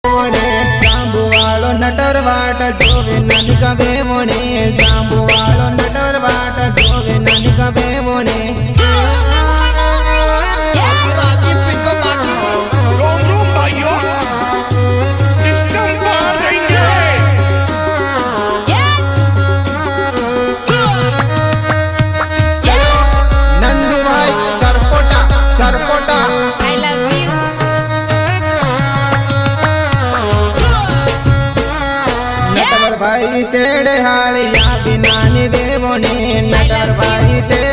जांबू वालो नटर वाट जोवे नानी का बेवोने जांबू वालो नटर वाट जोवे नानी का बेवोने नंदू भाई Charpota Charpota I love you. Natwar भाई तेरे हालिया बिना निवेवोने नटर भाई तेरे